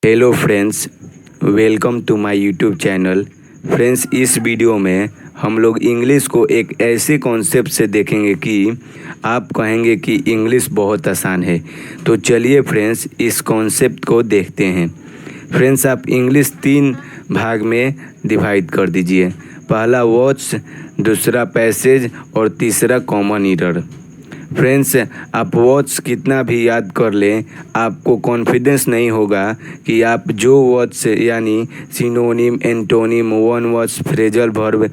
Hello friends, welcome to my YouTube channel. Friends, इस video में हम लोग इंग्लिश को एक ऐसे कॉन्सेप्ट से देखेंगे कि आप कहेंगे कि इंग्लिश बहुत आसान है। तो चलिए फ्रेंड्स, इस कॉन्सेप्ट को देखते हैं। फ्रेंड्स, आप इंग्लिश 3 भाग में डिवाइड कर दीजिए। पहला वर्ड्स, दूसरा पैसेज और तीसरा कॉमन एरर। फ्रेंड्स, आप वर्ड्स कितना भी याद कर लें, आपको कॉन्फिडेंस नहीं होगा कि आप जो वर्ड्स यानी synonym, antonym, one words, phrasal verb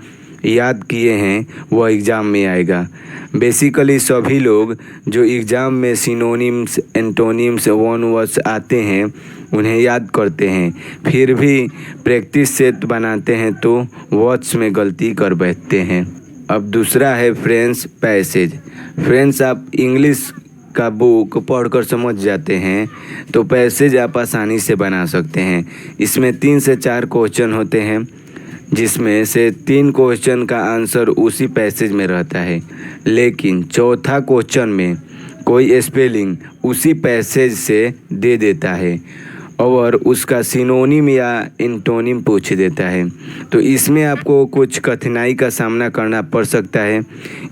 याद किए हैं वह एग्ज़ाम में आएगा। बेसिकली सभी लोग जो एग्ज़ाम में सिनोनिम्स, एंटोनिम्स, वन वर्ड्स आते हैं उन्हें याद करते हैं, फिर भी प्रैक्टिस सेट बनाते हैं तो वर्ड्स में गलती कर बैठते हैं। अब दूसरा है फ्रेंड्स पैसेज। फ्रेंड्स, आप इंग्लिश का बुक पढ़कर समझ जाते हैं तो पैसेज आप आसानी से बना सकते हैं। इसमें 3 से 4 क्वेश्चन होते हैं, जिसमें से 3 क्वेश्चन का आंसर उसी पैसेज में रहता है, लेकिन चौथा क्वेश्चन में कोई स्पेलिंग उसी पैसेज से दे देता है और उसका सिनोनिम या एंटोनिम पूछ देता है। तो इसमें आपको कुछ कठिनाई का सामना करना पड़ सकता है।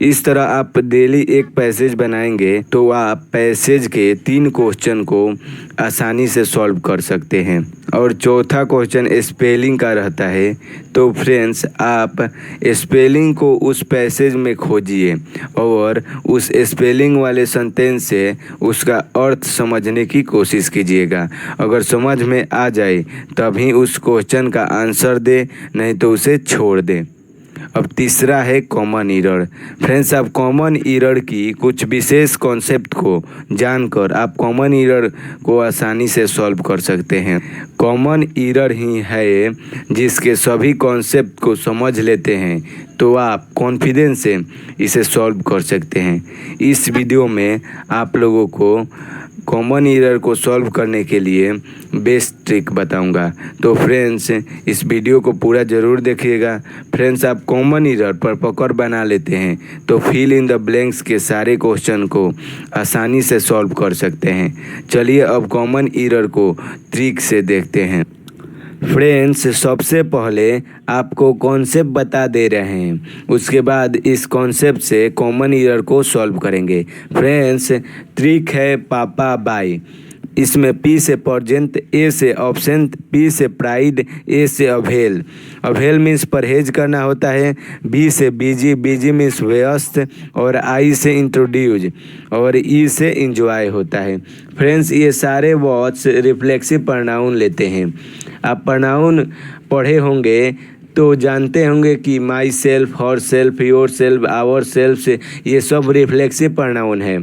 इस तरह आप डेली एक पैसेज बनाएंगे तो आप पैसेज के 3 क्वेश्चन को आसानी से सॉल्व कर सकते हैं। और चौथा क्वेश्चन स्पेलिंग का रहता है, तो फ्रेंड्स आप स्पेलिंग को उस पैसेज में खोजिए और उस स्पेलिंग वाले सेंटेंस से उसका अर्थ समझने की कोशिश कीजिएगा। अगर समझ में आ जाए तभी उस क्वेश्चन का आंसर दे, नहीं तो उसे छोड़ दे। अब तीसरा है कॉमन एरर। फ्रेंड्स, आप कॉमन एरर की कुछ विशेष कॉन्सेप्ट को जानकर आप कॉमन एरर को आसानी से सॉल्व कर सकते हैं। कॉमन एरर ही है जिसके सभी कॉन्सेप्ट को समझ लेते हैं तो आप कॉन्फिडेंस से इसे सॉल्व कर सकते हैं। इस वीडियो में आप लोगों को कॉमन एरर को सॉल्व करने के लिए बेस्ट ट्रिक बताऊंगा। तो फ्रेंड्स, इस वीडियो को पूरा ज़रूर देखिएगा। फ्रेंड्स, आप कॉमन एरर पर पकड़ बना लेते हैं तो फिल इन द ब्लैंक्स के सारे क्वेश्चन को आसानी से सॉल्व कर सकते हैं। चलिए अब कॉमन एरर को ट्रिक से देखते हैं। फ्रेंड्स, सबसे पहले आपको कॉन्सेप्ट बता दे रहे हैं, उसके बाद इस कॉन्सेप्ट से कॉमन एरर को सॉल्व करेंगे। फ्रेंड्स, ट्रिक है पापा बाई। इसमें पी से प्रेजेंट, ए से ऑब्सेंट, पी से प्राइड, ए से अवेल। अवेल मीन्स परहेज करना होता है, बी से बिजी, बिजी मीन्स व्यस्त, और आई से इंट्रोड्यूस, और ई से इंजॉय होता है। फ्रेंड्स, ये सारे वर्ड्स रिफ्लेक्सिव प्रोनाउन लेते हैं। आप प्रोनाउन पढ़े होंगे तो जानते होंगे कि myself, herself, yourself, ourself से ये सब रिफ्लेक्सिव प्रोनाउन है।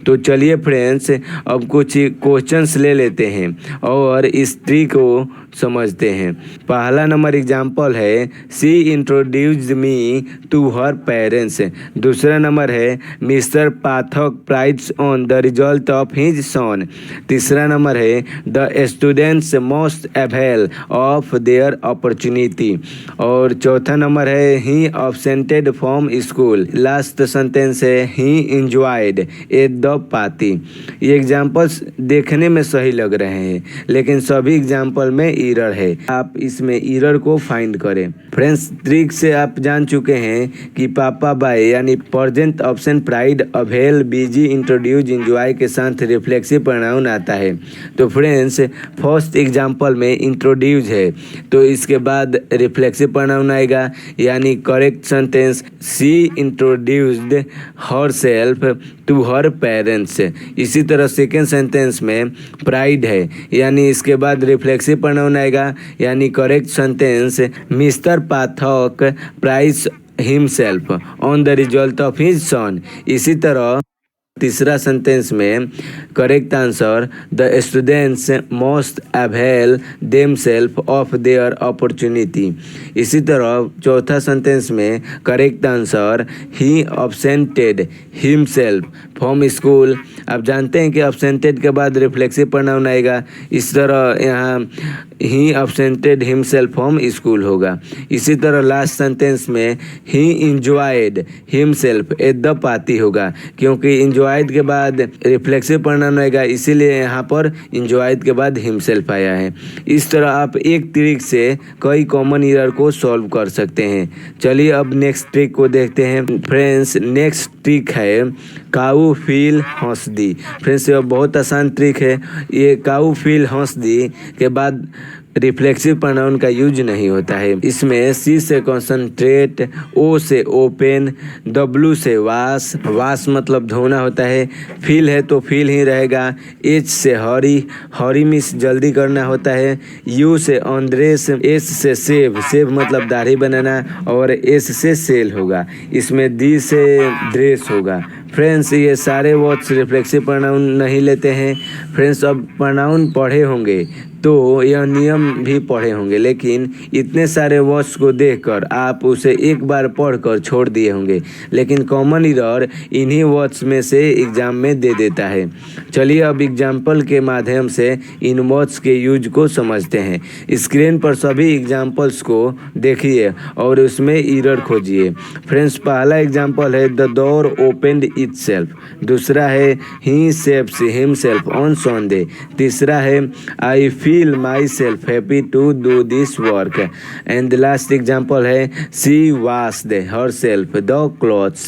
तो चलिए फ्रेंड्स, अब कुछ क्वेश्चंस ले लेते हैं और इस ट्रिक को समझते हैं। पहला नंबर एग्जाम्पल है, she introduced me to her parents. दूसरा नंबर है, Mr Pathak prides on the result of his son. तीसरा नंबर है, the students most avail of their opportunity. और चौथा नंबर है, he absented from school. Last sentence है, he enjoyed at the party. ये examples देखने में सही लग रहे हैं, लेकिन सभी एग्जाम्पल में एरर है। आप इसमें एरर को फाइंड करें। फ्रेंड्स, ट्रिक से आप जान चुके हैं कि पापा बाय यानी present, option, pride, avail, busy, introduce, enjoy के साथ रिफ्लेक्सिव प्रोनाउन आता है। तो फ्रेंड्स, फर्स्ट एग्जाम्पल में इंट्रोड्यूस है तो इसके बाद रिफ्लेक्सिव प्रोनाउन आएगा, यानी correct sentence, she introduced herself to her parents. इसी तरह सेकेंड सेंटेंस में प्राइड है, यानी इसके बाद रिफ्लेक्सिव प्रोनाउन आएगा, यानी correct sentence, Mr Pathak prides himself on the result of his son. इसी तरह तीसरा सेंटेंस में correct answer, the students most avail themselves of their opportunity. इसी तरह चौथा सेंटेंस में correct answer, he absented himself from school. आप जानते हैं कि अब्सेंटेड के बाद रिफ्लेक्सिव प्रोनाउन आएगा, इस तरह यहाँ ही अब्सेंटेड हिमसेल्फ फ्रॉम स्कूल होगा। इसी तरह लास्ट सेंटेंस में ही enjoyed himself at the party होगा, क्योंकि इंजॉयड के बाद रिफ्लेक्सिव प्रोनाउन आएगा, इसीलिए यहाँ पर इंजॉयड के बाद हिमसेल्फ आया है। इस तरह आप एक ट्रिक से कई कॉमन एरर को सॉल्व कर सकते हैं। चलिए अब नेक्स्ट ट्रिक को देखते हैं। फ्रेंड्स नेक्स्ट ट्रिक है काऊ फील हंस दी। फ्रेंड्स ये बहुत आसान ट्रिक है। ये काऊ फील हंस दी के बाद रिफ्लेक्सिव प्रोनाउन का यूज नहीं होता है। इसमें सी से कॉन्सनट्रेट, ओ से ओपन, डब्लू से वाश, वाश मतलब धोना होता है, फील है तो फील ही रहेगा, एच से हरी, हरी मीन्स जल्दी करना होता है, यू से ऑनड्रेस, एस से सेव, सेव मतलब दाढ़ी बनाना, और एस से सेल होगा। इसमें डी से ड्रेस होगा। फ्रेंड्स ये सारे वर्ड्स रिफ्लेक्सिव प्रोनाउन नहीं लेते हैं। फ्रेंड्स अब प्रोनाउन पढ़े होंगे तो यह नियम भी पढ़े होंगे, लेकिन इतने सारे वर्ड्स को देखकर आप उसे एक बार पढ़कर छोड़ दिए होंगे, लेकिन कॉमन एरर इन्हीं वर्ड्स में से एग्जाम में दे देता है। चलिए अब एग्जाम्पल के माध्यम से इन वर्ड्स के यूज को समझते हैं। स्क्रीन पर सभी एग्जाम्पल्स को देखिए और उसमें एरर खोजिए। फ्रेंड्स पहला एग्जाम्पल है द डोर ओपनड इटसेल्फ, दूसरा है ही सेव्स हिमसेल्फ ऑन संडे, तीसरा है आई feel myself happy to do this work, and the last example है she washed herself the clothes।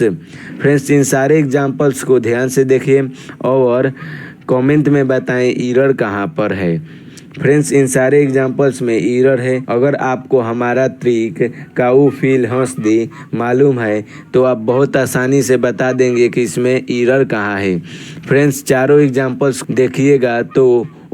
Friends इन सारे एग्जाम्पल्स को ध्यान से देखिए और कमेंट में बताएं एरर कहाँ पर है। फ्रेंड्स इन सारे एग्जाम्पल्स में एरर है। अगर आपको हमारा ट्रिक काऊ फील हंस दी मालूम है तो आप बहुत आसानी से बता देंगे कि इसमें एरर कहाँ है। फ्रेंड्स चारों एग्जाम्पल्स देखिएगा तो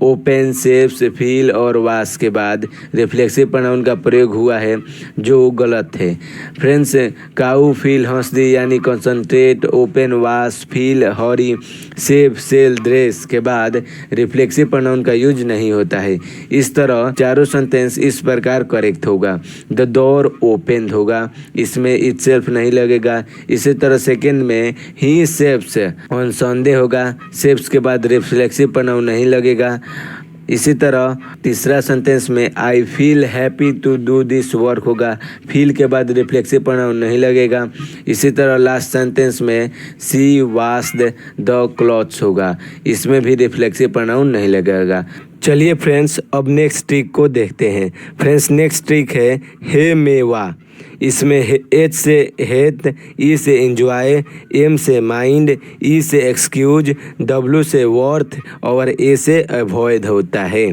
ओपन, सेव्स, फील और वाश के बाद रिफ्लेक्सिव प्रोनाउन का प्रयोग हुआ है, जो गलत है। फ्रेंड्स काऊ फील हंस दी यानी कंसंट्रेट, ओपन, वाश, फील, हरी, सेव, सेल, ड्रेस के बाद रिफ्लेक्सिव प्रोनाउन का यूज नहीं होता है। इस तरह चारों सेंटेंस इस प्रकार करेक्ट होगा। द डोर ओपन होगा, इसमें इटसेल्फ नहीं लगेगा। इसी तरह सेकेंड में ही सेव्स ऑन संडे होगा, सेव्स के बाद रिफ्लेक्सिव प्रोनाउन नहीं लगेगा। इसी तरह तीसरा सेंटेंस में I feel happy to do this work होगा, फील के बाद रिफ्लेक्सिव प्रोनाउन नहीं लगेगा। इसी तरह लास्ट सेंटेंस में सी वाश्ड द क्लॉथ्स होगा, इसमें भी रिफ्लेक्सिव प्रोनाउन नहीं लगेगा। चलिए फ्रेंड्स अब नेक्स्ट ट्रिक को देखते हैं। फ्रेंड्स नेक्स्ट ट्रिक है हे मेवा। इसमें एच से हेट, ई से एंजॉय, एम से माइंड, ई से एक्सक्यूज, डब्ल्यू से वर्थ और ए से अवॉइड होता है।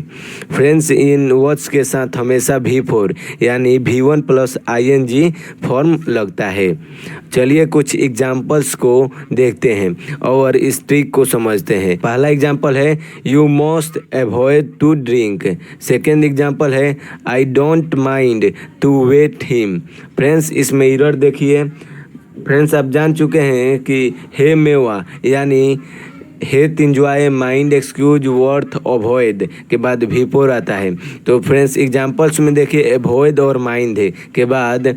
फ्रेंड्स इन वर्ड्स के साथ हमेशा V4 यानी V1 प्लस ING फॉर्म लगता है। चलिए कुछ एग्जाम्पल्स को देखते हैं और इस ट्रिक को समझते हैं। पहला एग्जाम्पल है you must avoid to drink. Second example है I don't mind to wait him. Friends इसमें एरर देखिए। फ्रेंड्स आप जान चुके हैं कि हे मेवा यानी hate, enjoy, mind, excuse, worth, avoid के बाद V4 आता है। तो फ्रेंड्स एग्जाम्पल्स में देखिए अवॉइड और माइंड है के बाद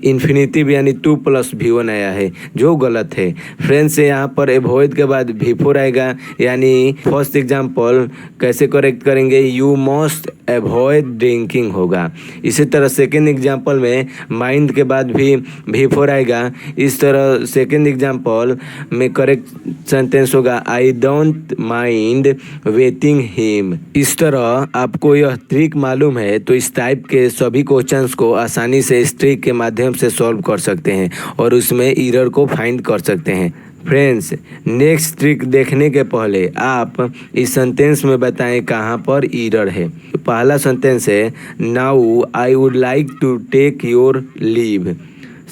इन्फिनिटिव यानी 2 प्लस V1 आया है, जो गलत है। फ्रेंड्स यहाँ पर अवॉइड के बाद V4 आएगा, यानी फर्स्ट एग्जाम्पल कैसे करेक्ट करेंगे, यू मस्ट अवॉइड ड्रिंकिंग होगा। इसी तरह सेकेंड एग्जाम्पल में माइंड के बाद भी V4 आएगा। इस तरह सेकेंड एग्जाम्पल में करेक्ट सेंटेंस होगा आई डोंट माइंड वेटिंग हिम। इस तरह आपको यह ट्रिक मालूम है तो इस टाइप के सभी क्वेश्चंस को आसानी से इस ट्रिक के माध्यम से सॉल्व कर सकते हैं और उसमें एरर को फाइंड कर सकते हैं। फ्रेंड्स नेक्स्ट ट्रिक देखने के पहले आप इस सेंटेंस में बताएं कहाँ पर एरर है। पहला सेंटेंस है now I would like to take your leave.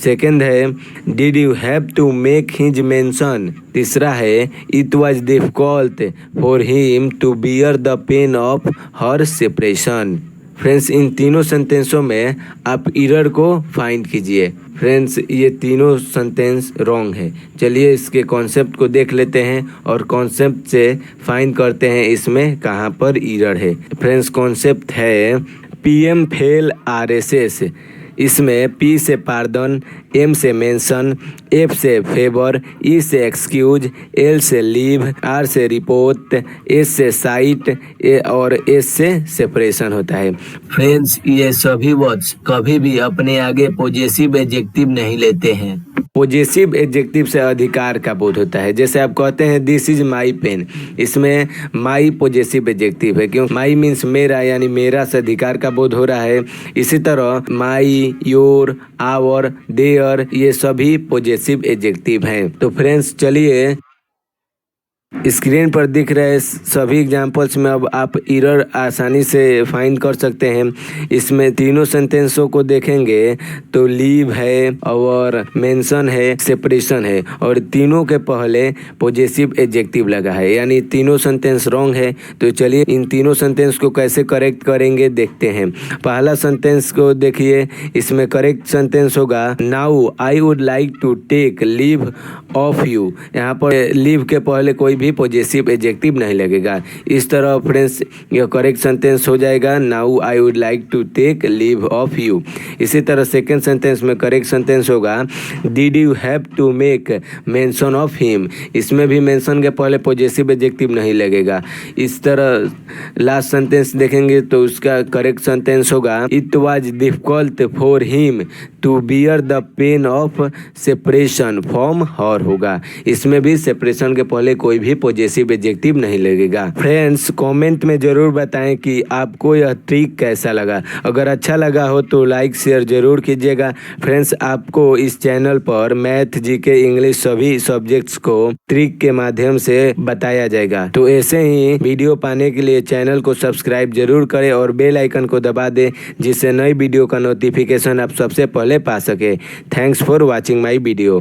Second है did you have to make his mention. तीसरा है it was difficult for him to bear the pain of her separation. Friends इन तीनों सेंटेंसों में आप एरर को फाइंड कीजिए। फ्रेंड्स ये तीनों सेंटेंस रॉन्ग है। चलिए इसके कॉन्सेप्ट को देख लेते हैं और कॉन्सेप्ट से फाइंड करते हैं इसमें कहाँ पर एरर है। फ्रेंड्स कॉन्सेप्ट है PM फेल RSS। इसमें पी से पार्दन, एम से मेंशन, एफ से फेवर, ई से एक्सक्यूज, एल से लीव, आर से रिपोर्ट, एस से साइट और एस से सेपरेशन होता है। फ्रेंड्स, ये सभी वर्ड्स कभी भी अपने आगे पॉजेसिव एडजेक्टिव नहीं लेते हैं। पॉजेसिव एडजेक्टिव से अधिकार का बोध होता है। जैसे आप कहते हैं दिस इज माई पेन, इसमें माई पॉजेसिव एडजेक्टिव है, क्योंकि माई मीन्स मेरा, यानी मेरा से अधिकार का बोध हो रहा है। इसी तरह माई, योर, आवर, देयर, ये सभी पॉजेसिव एडजेक्टिव हैं। तो फ्रेंड्स चलिए, स्क्रीन पर दिख रहे सभी एग्जाम्पल्स में अब आप एरर आसानी से फाइंड कर सकते हैं। इसमें तीनों सेंटेंसों को देखेंगे तो लीव है और मेंशन है, सेपरेशन है, और तीनों के पहले पॉजेसिव एडजेक्टिव लगा है, यानी तीनों सेंटेंस रॉन्ग है। तो चलिए इन तीनों सेंटेंस को कैसे करेक्ट करेंगे देखते हैं। पहला सेंटेंस को देखिए, इसमें करेक्ट सेंटेंस होगा now I would like to take leave of you. यहाँ पर लीव के पहले कोई भी पॉजेसिव एडजेक्टिव नहीं लगेगा। इस तरह फ्रेंड्स यह करेक्ट सेंटेंस हो जाएगा now I would like to take leave of you. इसी तरह सेकंड सेंटेंस में करेक्ट सेंटेंस होगा did you have to make mention of him. इसमें भी मेंशन के पहले पॉजेसिव एडजेक्टिव नहीं लगेगा। इस तरह लास्ट सेंटेंस देखेंगे तो उसका करेक्ट सेंटेंस होगा it was difficult for him to bear the pain of separation from her होगा। इसमें भी सेपरेशन के पहले कोई भी पॉजेसिव एडजेक्टिव नहीं लगेगा। फ्रेंड्स कमेंट में जरूर बताएं कि आपको यह ट्रिक कैसा लगा। अगर अच्छा लगा हो तो लाइक शेयर जरूर कीजिएगा। फ्रेंड्स आपको इस चैनल पर मैथ, जीके, इंग्लिश सभी सब्जेक्ट्स को ट्रिक के माध्यम से बताया जाएगा। तो ऐसे ही वीडियो पाने के लिए चैनल को सब्सक्राइब जरूर करें और बेल आइकन को दबा दें, जिससे नई वीडियो का नोटिफिकेशन आप सबसे पहले पा सके। Thanks for watching my video.